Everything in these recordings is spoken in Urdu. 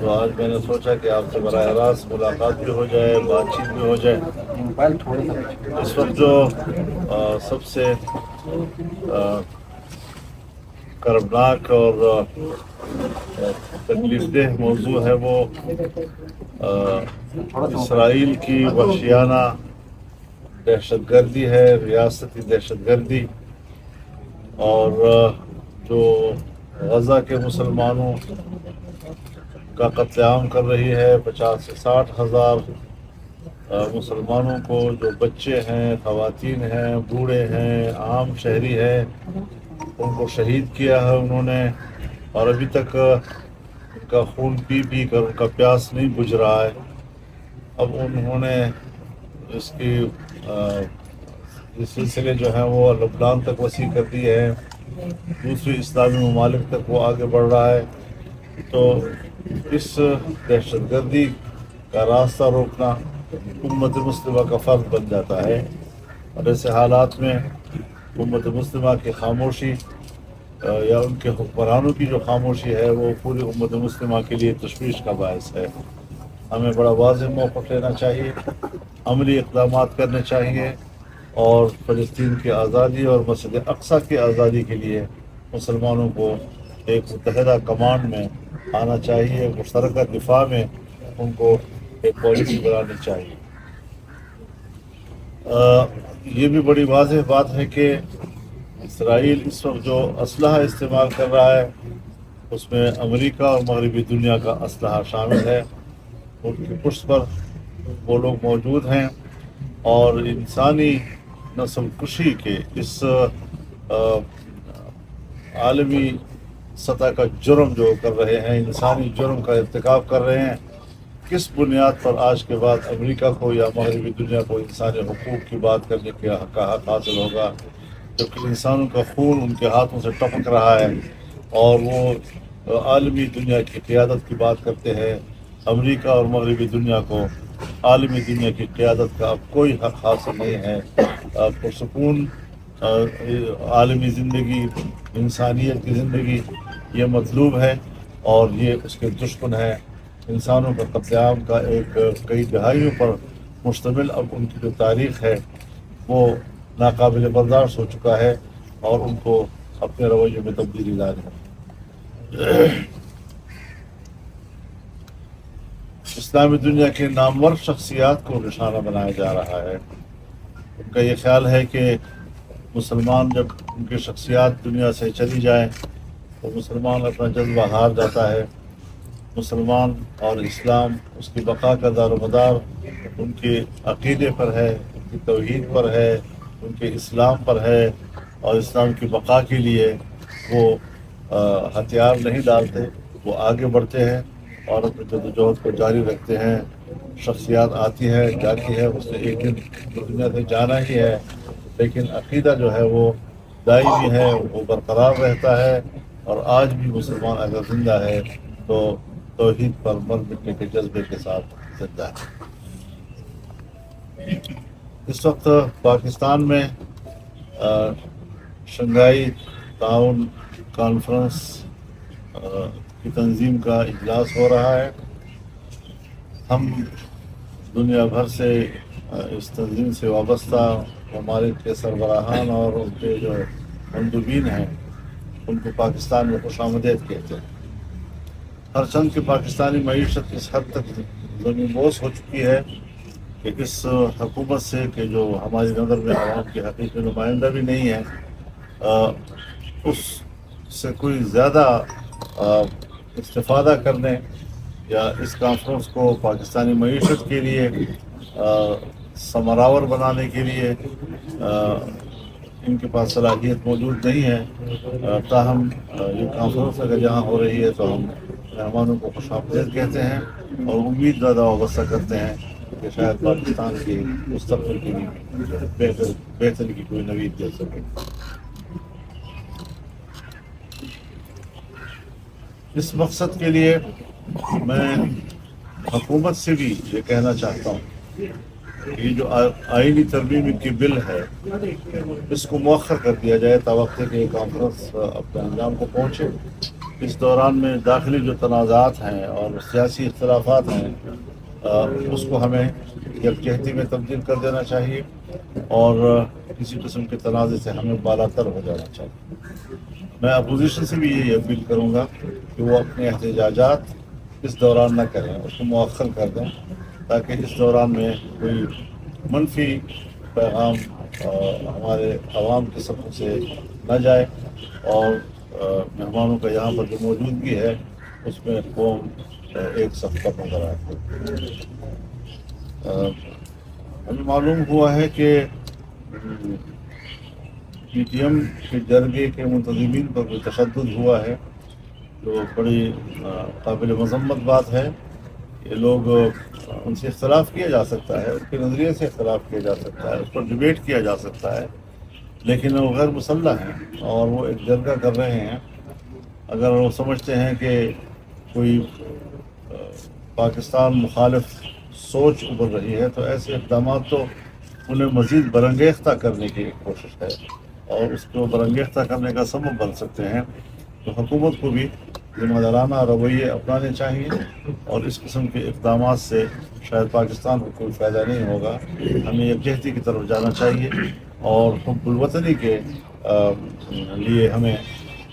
تو آج میں نے سوچا کہ آپ سے براہ راست ملاقات بھی ہو جائے، بات چیت بھی ہو جائے۔ اس وقت جو سب سے کربناک اور تکلیف دہ موضوع ہے وہ اسرائیل کی وحشیانہ دہشت گردی ہے، ریاستی دہشت گردی، اور جو غزہ کے مسلمانوں کا قتل عام کر رہی ہے۔ 50 سے 60 ہزار مسلمانوں کو، جو بچے ہیں، خواتین ہیں، بوڑھے ہیں، عام شہری ہیں، ان کو شہید کیا ہے انہوں نے، اور ابھی تک ان کا خون پی پی کر ان کا پیاس نہیں بجھ رہا ہے۔ اب انہوں نے اس کی یہ سلسلے جو ہیں وہ لبنان تک وسیع کر دی ہے، دوسری اسلامی ممالک تک وہ آگے بڑھ رہا ہے۔ تو اس دہشت گردی کا راستہ روکنا امت مسلمہ کا فرض بن جاتا ہے، اور ایسے حالات میں امت مسلمہ کی خاموشی یا ان کے حکمرانوں کی جو خاموشی ہے وہ پوری امت مسلمہ کے لیے تشویش کا باعث ہے۔ ہمیں بڑا واضح موقف لینا چاہیے، عملی اقدامات کرنے چاہیے، اور فلسطین کی آزادی اور مسجد اقصیٰ کی آزادی کے لیے مسلمانوں کو ایک متحدہ کمانڈ میں آنا چاہیے، مشترکہ دفاع میں ان کو ایک پالیسی بنانی چاہیے۔ یہ بھی بڑی واضح بات ہے کہ اسرائیل اس وقت جو اسلحہ استعمال کر رہا ہے اس میں امریکہ اور مغربی دنیا کا اسلحہ شامل ہے۔ ان کی پشت پر وہ لوگ موجود ہیں، اور انسانی نسل کشی کے اس عالمی سطح کا جرم جو کر رہے ہیں، انسانی جرم کا ارتکاب کر رہے ہیں، کس بنیاد پر آج کے بعد امریکہ کو یا مغربی دنیا کو انسانی حقوق کی بات کرنے کا حق حاصل ہوگا، جبکہ انسانوں کا خون ان کے ہاتھوں سے ٹپک رہا ہے اور وہ عالمی دنیا کی قیادت کی بات کرتے ہیں۔ امریکہ اور مغربی دنیا کو عالمی دنیا کی قیادت کا اب کوئی حق حاصل نہیں ہے۔ پرسکون عالمی زندگی، انسانیت کی زندگی یہ مطلوب ہے، اور یہ اس کے دشمن ہے۔ انسانوں کا قتل عام کا ایک کئی دہائیوں پر مشتمل اب ان کی جو تاریخ ہے وہ ناقابل برداشت ہو چکا ہے، اور ان کو اپنے رویے میں تبدیلی لانی ہے۔ اسلامی دنیا کے نامور شخصیات کو نشانہ بنایا جا رہا ہے۔ ان کا یہ خیال ہے کہ مسلمان جب ان کی شخصیات دنیا سے چلی جائیں تو مسلمان اپنا جذبہ ہار جاتا ہے۔ مسلمان اور اسلام، اس کی بقا کا دار و مدار ان کے عقیدے پر ہے، ان کی توحید پر ہے، ان کے اسلام پر ہے، اور اسلام کی بقا کے لیے وہ ہتھیار نہیں ڈالتے، وہ آگے بڑھتے ہیں اور اپنی جدوجہد کو جاری رکھتے ہیں۔ شخصیات آتی ہے جاتی ہے، اس نے ایک دن دنیا سے جانا ہی ہے، لیکن عقیدہ جو ہے وہ دائمی ہے، وہ برقرار رہتا ہے، اور آج بھی مسلمان اگر زندہ ہے تو توحید پر مر مٹنے کے جذبے کے ساتھ زندہ ہے۔ اس وقت پاکستان میں شنگھائی تعاون کانفرنس کی تنظیم کا اجلاس ہو رہا ہے۔ ہم دنیا بھر سے اس تنظیم سے وابستہ ممالک کے سربراہان اور ان کے جو مندوبین ہیں ان کو پاکستان میں خوش آمدید کہتے ہیں۔ ہر چند کی پاکستانی معیشت اس حد تک زمین بوس ہو چکی ہے کہ اس حکومت سے، کہ جو ہماری نظر میں عوام کی حقیقی نمائندہ بھی نہیں ہے، اس سے کوئی زیادہ استفادہ کرنے یا اس کانفرنس کو پاکستانی معیشت کے لیے ثمراور بنانے کے لیے ان کے پاس صلاحیت موجود نہیں ہے۔ تاہم یہ کانفرنس اگر یہاں ہو رہی ہے تو ہم مہمانوں کو خوش آمدید کہتے ہیں، اور امید زیادہ وابستہ کرتے ہیں کہ شاید پاکستان کے مستقبل کی بھی بہتری کی کوئی نوید دے سکے۔ اس مقصد کے لیے میں حکومت سے بھی یہ کہنا چاہتا ہوں کہ یہ جو آئینی ترمیم کی بل ہے اس کو مؤخر کر دیا جائے تا وقت کہ یہ کانفرنس اپنے انجام کو پہنچے۔ اس دوران میں داخلی جو تنازعات ہیں اور سیاسی اختلافات ہیں اس کو ہمیں یکجہتی میں تبدیل کر دینا چاہیے اور کسی قسم کے تنازع سے ہمیں بالا تر ہو جانا چاہیے۔ میں اپوزیشن سے بھی یہی اپیل کروں گا کہ وہ اپنے احتجاجات اس دوران نہ کریں، اس کو مؤخر کر دیں تاکہ اس دوران میں کوئی منفی پیغام ہمارے عوام کی سطح سے نہ جائے اور مہمانوں کا یہاں پر جو موجودگی ہے اس میں قوم ایک صف پر نظر آئے۔ ہمیں معلوم ہوا ہے کہ پی ٹی ایم کے جرگے کے منتظمین پر کوئی تشدد ہوا ہے، جو بڑی قابل مذمت بات ہے۔ یہ لوگ ان سے اختلاف کیا جا سکتا ہے، ان کے نظریے سے اختلاف کیا جا سکتا ہے، اس پر ڈبیٹ کیا جا سکتا ہے، لیکن وہ غیر مسلح ہیں اور وہ ایک جرگہ کر رہے ہیں۔ اگر وہ سمجھتے ہیں کہ کوئی پاکستان مخالف سوچ ابھر رہی ہے تو ایسے اقدامات تو انہیں مزید برانگیختہ کرنے کی ایک کوشش ہے اور اس کو برانگیختہ کرنے کا سبب بن سکتے ہیں۔ تو حکومت کو بھی ذمہ دارانہ رویے اپنانے چاہیے اور اس قسم کے اقدامات سے شاید پاکستان کو کوئی فائدہ نہیں ہوگا۔ ہمیں یکجہتی کی طرف جانا چاہیے اور حب الوطنی کے لیے ہمیں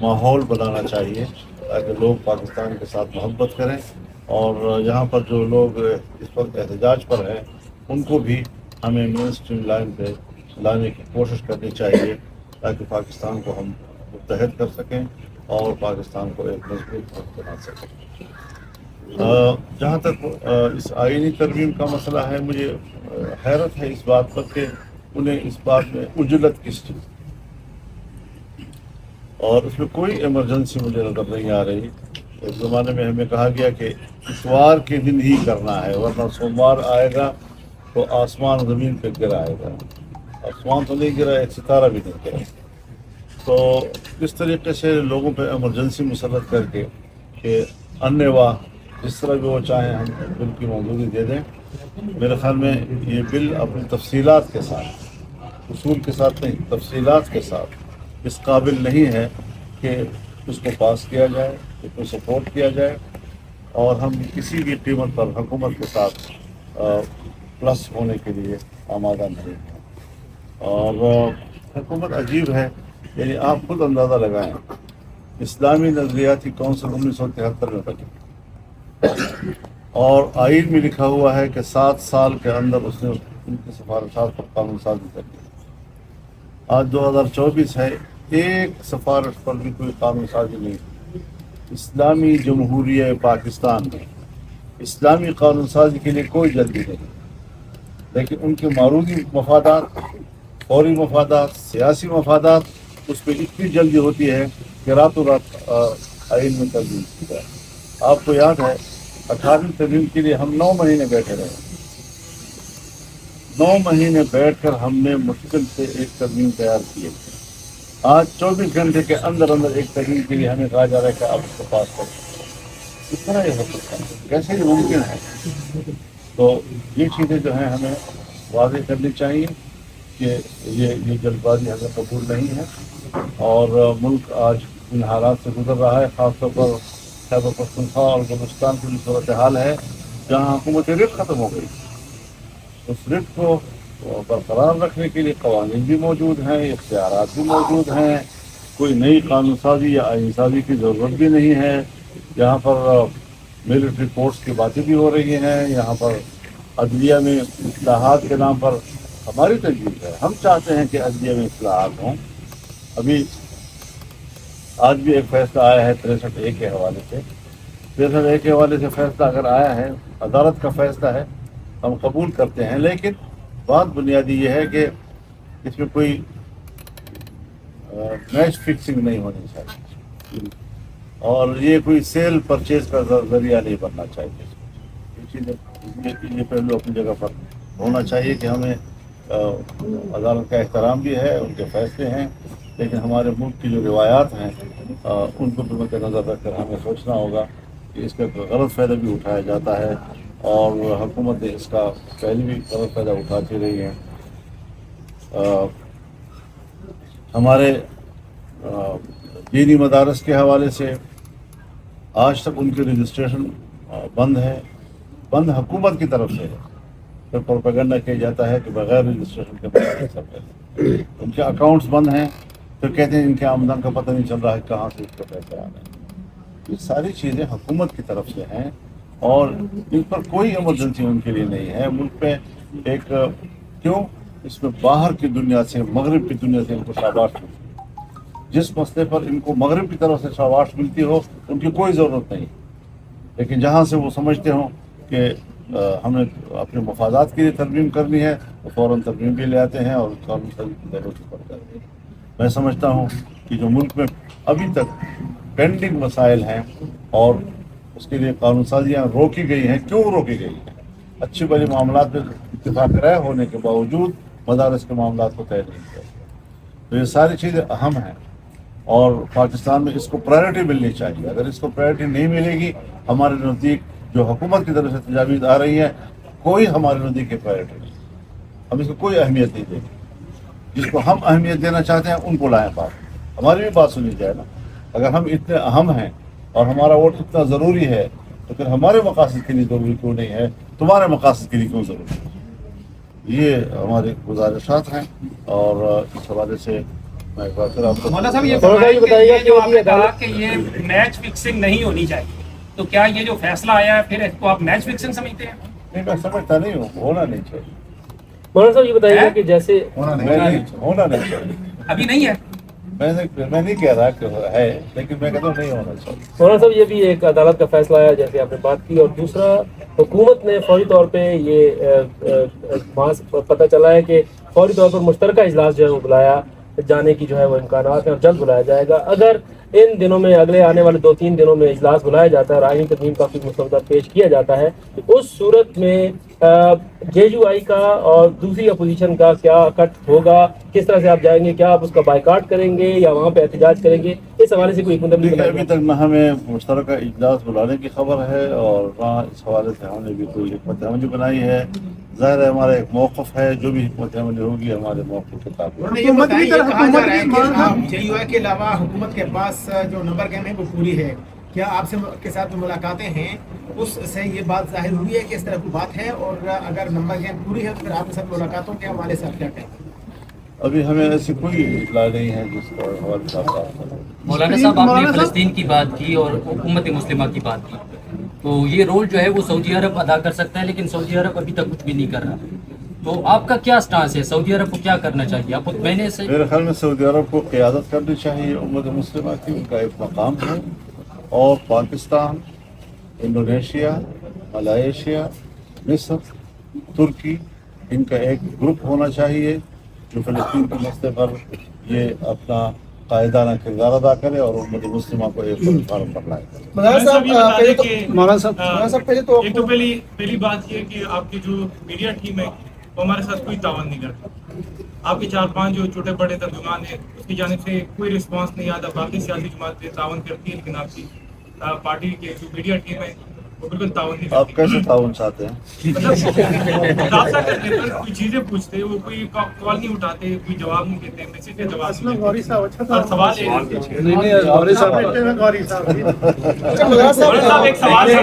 ماحول بنانا چاہیے تاکہ لوگ پاکستان کے ساتھ محبت کریں اور یہاں پر جو لوگ اس وقت احتجاج پر ہیں ان کو بھی ہمیں مین اسٹریم لائن پہ لانے کی کوشش کرنی چاہیے تاکہ پاکستان کو ہم متحد کر سکیں اور پاکستان کو ایک مضبوط ملک بنا سکیں۔ جہاں تک اس آئینی ترمیم کا مسئلہ ہے، مجھے حیرت ہے اس بات پر کہ انہیں اس بات میں عجلت کس چیز اور اس میں کوئی ایمرجنسی مجھے نظر نہیں آ رہی۔ ایک زمانے میں ہمیں کہا گیا کہ اتوار کے دن ہی کرنا ہے ورنہ سوموار آئے گا تو آسمان زمین پہ گر آئے گا۔ آسمان تو نہیں گرا، ایک ستارہ بھی نہیں گرا۔ تو اس طریقے سے لوگوں پہ ایمرجنسی مسلط کر کے کہ انوا جس طرح بھی وہ چاہیں ہم بل کی منظوری دے دیں، میرے خیال میں یہ بل اپنی تفصیلات کے ساتھ، اصول کے ساتھ نہیں، تفصیلات کے ساتھ اس قابل نہیں ہے کہ اس کو پاس کیا جائے، اس کو سپورٹ کیا جائے اور ہم کسی بھی قیمت پر حکومت کے ساتھ پلس ہونے کے لیے آمادہ نہیں ہیں۔ اور حکومت عجیب ہے، یعنی آپ خود اندازہ لگائیں، اسلامی نظریاتی کونسل 1973 میں بنی اور آئین میں لکھا ہوا ہے کہ 7 سال کے اندر اس نے ان کی سفارشات پر قانون سازی کر دی۔ آج 2024 ہے، ایک سفارش پر بھی کوئی قانون سازی نہیں۔ اسلامی جمہوریہ پاکستان میں اسلامی قانون سازی کے لیے کوئی جلدی نہیں، لیکن ان کے معروضی مفادات، فوری مفادات، سیاسی مفادات، اس پہ اتنی جلدی ہوتی ہے کہ راتوں رات آئین میں تبدیل کی جائے۔ آپ کو یاد ہے 18ویں ترمیم کے لیے ہم 9 مہینے بیٹھے رہے، 9 مہینے بیٹھ کر ہم نے مشکل سے ایک ترمیم تیار کی ہے۔ آج 24 گھنٹے کے اندر اندر ایک ترمیم کے لیے ہمیں کہا جا رہا ہے کہ آپ اس کو پاس کریں۔ کس طرح یہ ہو سکتا ہے؟ کیسے یہ ممکن ہے؟ تو یہ چیزیں جو ہیں ہمیں واضح کرنی چاہیے کہ یہ جلد بازی ہمیں قبول نہیں ہے اور ملک آج ان حالات سے گزر رہا ہے، خاص طور پر خیبر پختونخوا اور بلوچستان کی جو صورتحال ہے جہاں حکومت رٹ ختم ہو گئی۔ اس رٹ کو برقرار رکھنے کے لیے قوانین بھی موجود ہیں، اختیارات بھی موجود ہیں، کوئی نئی قانون سازی یا آئین سازی کی ضرورت بھی نہیں ہے۔ یہاں پر ملٹری فورس کی باتیں بھی ہو رہی ہیں، یہاں پر عدلیہ میں اصلاحات کے نام پر ہماری تجویز ہے، ہم چاہتے ہیں کہ عدلیہ میں اصلاحات ہوں۔ ابھی آج بھی ایک فیصلہ آیا ہے 63A کے حوالے سے، 63A کے حوالے سے فیصلہ اگر آیا ہے، عدالت کا فیصلہ ہے، ہم قبول کرتے ہیں، لیکن بات بنیادی یہ ہے کہ اس میں کوئی میچ فکسنگ نہیں ہونی چاہیے اور یہ کوئی سیل پرچیز کا ذریعہ نہیں بننا چاہیے۔ یہ چیزیں، یہ پہلو اپنی جگہ پر ہونا چاہیے کہ ہمیں عدالت کا احترام بھی ہے، ان کے فیصلے ہیں، لیکن ہمارے ملک کی جو روایات ہیں ان کو بھی مد نظر رکھ کر ہمیں سوچنا ہوگا کہ اس کا غلط فائدہ بھی اٹھایا جاتا ہے اور حکومت اس کا پہلے بھی غلط فائدہ اٹھاتی رہی ہے۔ ہمارے دینی مدارس کے حوالے سے آج تک ان کے رجسٹریشن بند ہے، بند حکومت کی طرف سے ہے، پھر پروپیگنڈا کیا جاتا ہے کہ بغیر رجسٹریشن کے بعد سب پیسے، ان کے اکاؤنٹس بند ہیں، پھر کہتے ہیں ان کے آمدن کا پتہ نہیں چل رہا ہے کہاں سے اس کا پیسے آ رہے ہیں۔ یہ ساری چیزیں حکومت کی طرف سے ہیں اور ان پر کوئی ایمرجنسی ان کے لیے نہیں ہے۔ ملک پہ ایک کیوں اس میں باہر کی دنیا سے، مغرب کی دنیا سے ان کو شاباش ملتی ہے۔ جس مسئلے پر ان کو مغرب کی طرف سے شاباش ملتی ہو ان کی کوئی ضرورت نہیں، لیکن جہاں سے وہ سمجھتے ہوں کہ ہمیں اپنے مفادات کے لیے ترمیم کرنی ہے وہ فوراً ترمیم بھی لے آتے ہیں اور قانون سازی کی ضرورت پڑتا ہے۔ میں سمجھتا ہوں کہ جو ملک میں ابھی تک پینڈنگ مسائل ہیں اور اس کے لیے قانون سازیاں روکی گئی ہیں، کیوں روکی گئی ہیں؟ اچھی بڑی معاملات میں اتفاق رائے ہونے کے باوجود مدارس کے معاملات کو طے نہیں کیا گیا۔ تو یہ ساری چیزیں اہم ہیں اور پاکستان میں اس کو پرائرٹی ملنی چاہیے۔ اگر اس کو پرائرٹی نہیں ملے گی، ہمارے نزدیک جو حکومت کی طرف سے تجاویز آ رہی ہیں کوئی ہمارے نزدیک کی پرائرٹی نہیں، ہم اس کو کوئی اہمیت نہیں دیں گے۔ جس کو ہم اہمیت دینا چاہتے ہیں ان کو لائیں بات، ہماری بھی بات سنی جائے نا۔ اگر ہم اتنے اہم ہیں اور ہمارا ووٹ اتنا ضروری ہے تو پھر ہمارے مقاصد کے لیے ضروری کیوں نہیں ہے، تمہارے مقاصد کے لیے کیوں ضروری ہے؟ یہ ہماری گزارشات ہیں اور اس حوالے سے میں ایک بار پھر آپ کو مولانا صاحب یہ بتائیے جو آپ نے کہا کہ یہ میچ فکسنگ نہیں ہونی چاہیے، تو کیا یہ جو فیصلہ آیا ہے پھر اس کو آپ میچ فکسنگ سمجھتے ہیں؟ نہیں، میں سمجھتا نہیں ہوں، ہونا نہیں چاہیے، مولانا صاحب یہ بتائیے کہ جیسے ہونا نہیں چاہیے۔ ابھی نہیں ہے؟ میں نہیں کہہ رہا کہ ہے، لیکن میں کہتا ہوں نہیں ہونا چاہیے۔ مولانا صاحب یہ بھی ایک عدالت کا فیصلہ آیا جیسے آپ نے بات کی، اور دوسرا حکومت نے فوری طور پہ یہ پتہ چلا ہے کہ فوری طور پر مشترکہ اجلاس جو ہے وہ بلایا جانے کی جو ہے وہ امکانات ہیں اور جلد بلایا جائے گا۔ اگر ان دنوں میں اگلے آنے والے 2-3 دنوں میں اجلاس بلایا جاتا ہے اور آئینی ترمیم کا کوئی مسودہ پیش کیا جاتا ہے تو اس صورت میں جے یو آئی کا اور دوسری اپوزیشن کا کیا کٹ ہوگا، کس طرح سے آپ جائیں گے؟ کیا آپ اس کا بائیکاٹ کریں گے یا وہاں پہ احتجاج کریں گے؟ اس حوالے سے کوئی حکمت عملی ابھی تک نہ ہمیں مشترکہ اجلاس بلانے کی خبر ہے اور نہ اس حوالے سے ہم نے بھی کوئی حکمت عملی بنائی ہے۔ ظاہر ہے ہمارا ایک موقف ہے، جو بھی حکمت عملی ہوگی ہمارے موقف کے تابع۔ حکومت بھی کہا جا رہا ہے کہ جے یو آئی کے علاوہ حکومت کے پاس جو نمبر گیم ہے وہ پوری ہے، کیا آپ سے کے ساتھ جو ملاقاتیں ہیں اس سے یہ بات ظاہر ہوئی ہے کہ اس طرح کی بات ہے؟ اور اگر نمبر گیم پوری ہے تو پھر آپ کے ساتھ ملاقاتوں کے حوالے سے آپ کیا کہیں؟ ابھی ہمیں ایسی کوئی اطلاع نہیں ہے جس کا حوالے سے آپ بات کریں۔ مولانا صاحب آپ نے فلسطین کی بات کی اور امت مسلمہ کی بات کی، تو یہ رول جو ہے وہ سعودی عرب ادا کر سکتا ہے، لیکن سعودی عرب ابھی تک کچھ بھی نہیں کر رہا، تو آپ کا کیا سٹانس ہے؟ سعودی عرب کو کیا کرنا چاہیے؟ آپ مطمئن سے؟ میرے خیال میں سعودی عرب کو قیادت کرنی چاہیے امت مسلمہ کی، ان کا ایک مقام ہے، اور پاکستان، انڈونیشیا، ملائیشیا، مصر، ترکی، ان کا ایک گروپ ہونا چاہیے جو فلسطین کے مسئلے پر یہ اپنا قائدانہ کردار ادا کرے اور امت مسلمہ کو ایک پلیٹفارم پر لائے۔ مولانا صاحب ایک تو پہلی بات یہ کہ آپ کی جو میڈیا ٹیم ہے وہ ہمارے ساتھ کوئی تعاون نہیں کرتی۔ آپ کے 4-5 جو چھوٹے بڑے ترجمان ہیں اس کی جانب سے کوئی رسپانس نہیں آتا، باقی سیاسی جماعتیں تعاون کرتی ہیں لیکن آپ کی پارٹی کے جو میڈیا ٹیم ہے وہ بالکل تعاون نہیں کرتی۔ آپ کیسے تعاون چاہتے ہیں؟ مطلب رابطہ کرتے ہیں، کوئی چیزیں پوچھتے وہ کوئی کال نہیں اٹھاتے، کوئی جواب نہیں دیتے، میسج کے جواب نہیں دیتے، اور سوال ایک سوال ہے۔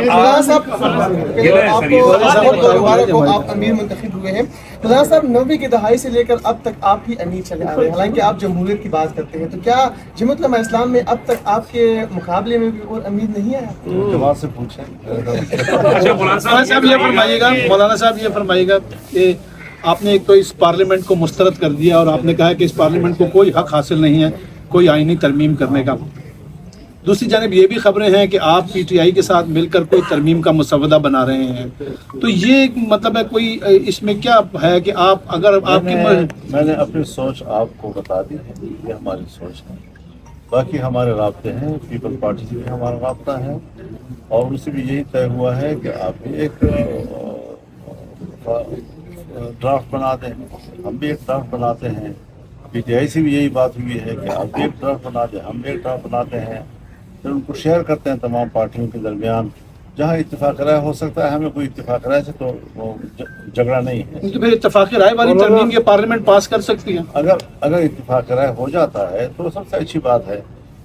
آپ امیر منتخب ہوئے ہیں، مولانا صاحب 90 کی دہائی سے لے کر اب تک آپ ہی امیر چلے آ رہے ہیں، حالانکہ آپ جمہوریت کی بات کرتے ہیں، تو کیا جماعت علماء اسلام میں اب تک آپ کے مقابلے میں بھی اور امیر نہیں آیا؟ جماعت سے پوچھیں۔ مولانا صاحب یہ فرمائیے گا کہ آپ نے ایک تو اس پارلیمنٹ کو مسترد کر دیا اور آپ نے کہا کہ اس پارلیمنٹ کو کوئی حق حاصل نہیں ہے کوئی آئینی ترمیم کرنے کا، دوسری جانب یہ بھی خبریں ہیں کہ آپ پی ٹی آئی کے ساتھ مل کر کوئی ترمیم کا مسودہ بنا رہے ہیں، تو یہ مطلب ہے کوئی اس میں کیا ہے کہ آپ اگر آپ کی میں نے اپنی سوچ آپ کو بتا دی ہے، یہ ہماری سوچ ہے، باقی ہمارے رابطے ہیں، پیپل پارٹی سے بھی ہمارا رابطہ ہے اور ان سے بھی یہی طے ہوا ہے کہ آپ بھی ایک ڈرافٹ بنا دیں، ہم بھی ایک ڈرافٹ بناتے ہیں، پی ٹی آئی سے بھی یہی بات ہوئی ہے کہ آپ بھی ایک ڈرافٹ بنا دیں، ہم بھی ایک ڈرافٹ بناتے ہیں، پھر ان کو شیئر کرتے ہیں تمام پارٹیوں کے درمیان، جہاں اتفاق رائے ہو سکتا ہے، ہمیں کوئی اتفاق رائے سے تو وہ جھگڑا نہیں ہے۔ پھر اتفاقی رائے والی ترمیم یہ پارلیمنٹ پاس کر سکتی ہے؟ اگر اتفاق رائے ہو جاتا ہے تو سب سے اچھی بات ہے،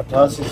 88